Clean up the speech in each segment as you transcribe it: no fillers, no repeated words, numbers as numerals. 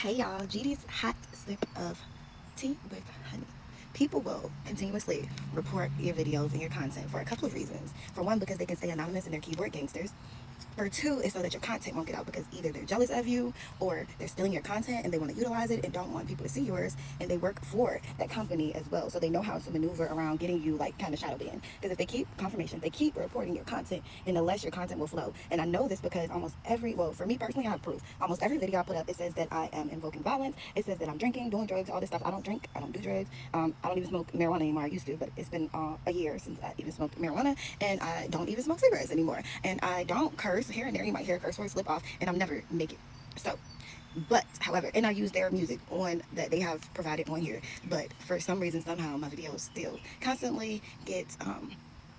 Hey y'all, GD's hot sip of tea with honey. People will continuously report your videos and your content for a couple of reasons. For one, because they can stay anonymous and they're keyboard gangsters. For two, is so that your content won't get out because either they're jealous of you or they're stealing your content and they want to utilize it and don't want people to see yours, and they work for that company as well. So they know how to maneuver around getting you like kind of shadow banned. Because if they keep confirmation, they keep reporting your content, then the less your content will flow. And I know this because almost every, well, for me personally, I have proof. Almost every video I put up, it says that I am invoking violence. It says that I'm drinking, doing drugs, all this stuff. I don't drink, I don't do drugs. I don't even smoke marijuana anymore. I used to, but it's been a year since I even smoked marijuana, and I don't even smoke cigarettes anymore. And I don't curse here and there. You might hear a curse word slip off, and I'm never naked. So, but however, and I use their music on that they have provided on here. But for some reason, somehow my videos still constantly get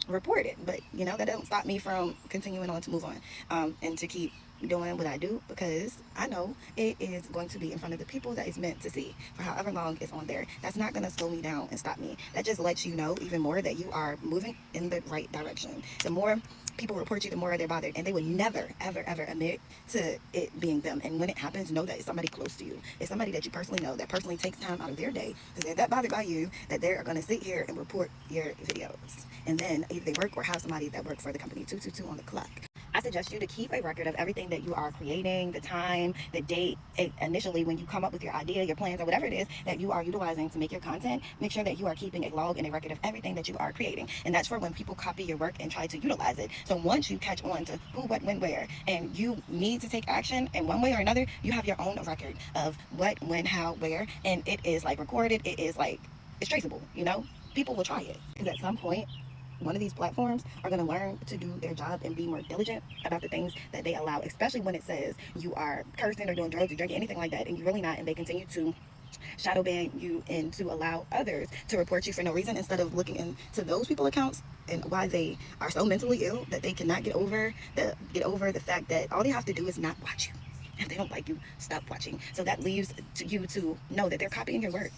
reported. But you know, that doesn't stop me from continuing on to move on and to keep doing what I do, because I know it is going to be in front of the people that it's meant to see for however long it's on there. That's not going to slow me down and stop me. That just lets you know even more that you are moving in the right direction. The more people report you, the more they're bothered, and they would never ever ever admit to it being them. And when it happens, know that it's somebody close to you. It's somebody that you personally know, that personally takes time out of their day because they're that bothered by you that they're going to sit here and report your videos. And then either they work or have somebody that works for the company. 222 on the clock. I suggest you to keep a record of everything that you are creating, the time, the date, initially when you come up with your idea, your plans, or whatever it is that you are utilizing to make your content. Make sure that you are keeping a log and a record of everything that you are creating. And that's for when people copy your work and try to utilize it. So once you catch on to who, what, when, where, and you need to take action in one way or another, you have your own record of what, when, how, where, and it is like recorded, it is like, it's traceable, you know? People will try it. Because at some point, one of these platforms are going to learn to do their job and be more diligent about the things that they allow, especially when it says you are cursing or doing drugs or drinking, anything like that, and you're really not, and they continue to shadow ban you and to allow others to report you for no reason, instead of looking into those people accounts and why they are so mentally ill that they cannot get over the fact that all they have to do is not watch you. If they don't like you, stop watching. So that leaves to you to know that they're copying your work.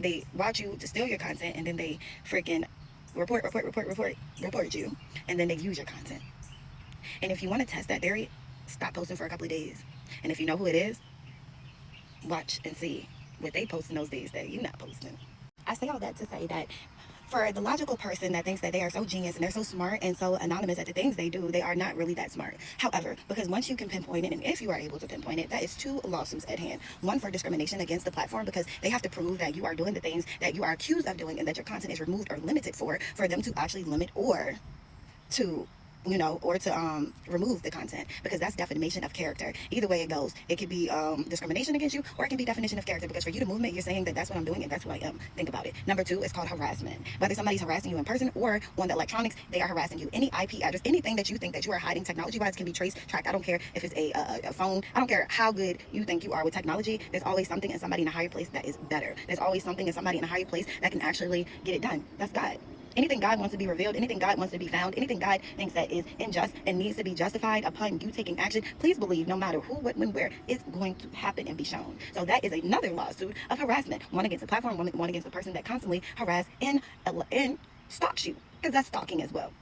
They watch you to steal your content, and then they freaking report you, and then they use your content. And if you want to test that theory, stop posting for a couple of days. And if you know who it is, watch and see what they post in those days that you're not posting. I say all that to say that for the logical person that thinks that they are so genius and they're so smart and so anonymous at the things they do, they are not really that smart. However, because once you can pinpoint it, and if you are able to pinpoint it, that is 2 lawsuits at hand. One for discrimination against the platform, because they have to prove that you are doing the things that you are accused of doing and that your content is removed or limited for them to actually limit or to or to remove the content, because that's defamation of character. Either way it goes, it could be discrimination against you, or it can be definition of character, because for you to movement, you're saying that that's what I'm doing and that's who I am. Think about it. Number 2 is called harassment. Whether somebody's harassing you in person or on the electronics, they are harassing you. Any IP address, anything that you think that you are hiding technology wise can be traced, tracked. I don't care if it's a phone. I don't care how good you think you are with technology. There's always something in somebody in a higher place that is better. There's always something in somebody in a higher place that can actually get it done. That's God. Anything God wants to be revealed, anything God wants to be found, anything God thinks that is unjust and needs to be justified upon you taking action, please believe no matter who, what, when, where, it's going to happen and be shown. So that is another lawsuit of harassment. One against the platform, one against the person that constantly harass and stalks you, because that's stalking as well.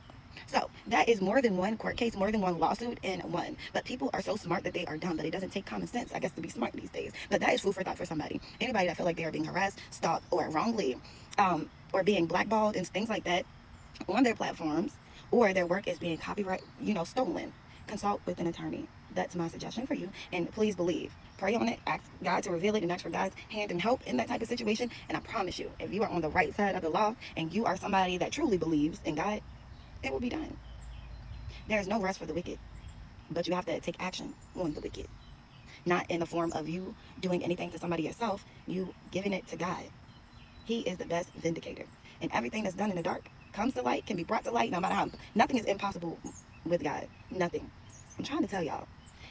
So that is more than one court case, more than one lawsuit in one. But people are so smart that they are dumb, but it doesn't take common sense, I guess, to be smart these days. But that is food for thought for somebody. Anybody that feel like they are being harassed, stalked, or wrongly, or being blackballed and things like that on their platforms, or their work is being copyright, stolen, consult with an attorney. That's my suggestion for you. And please believe, pray on it, ask God to reveal it, and ask for God's hand and help in that type of situation. And I promise you, if you are on the right side of the law and you are somebody that truly believes in God, it will be done. There is no rest for the wicked, but you have to take action on the wicked. Not in the form of you doing anything to somebody yourself, you giving it to God. He is the best vindicator. And everything that's done in the dark comes to light, can be brought to light, no matter how. Nothing is impossible with God. Nothing. I'm trying to tell y'all.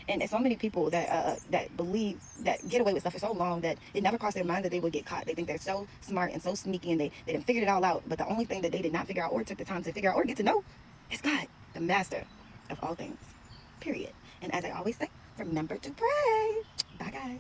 And there's so many people that believe, that get away with stuff for so long that it never crossed their mind that they would get caught. They think they're so smart and so sneaky, and they done figured it all out. But the only thing that they did not figure out or took the time to figure out or get to know is God, the master of all things. Period. And as I always say, remember to pray. Bye, guys.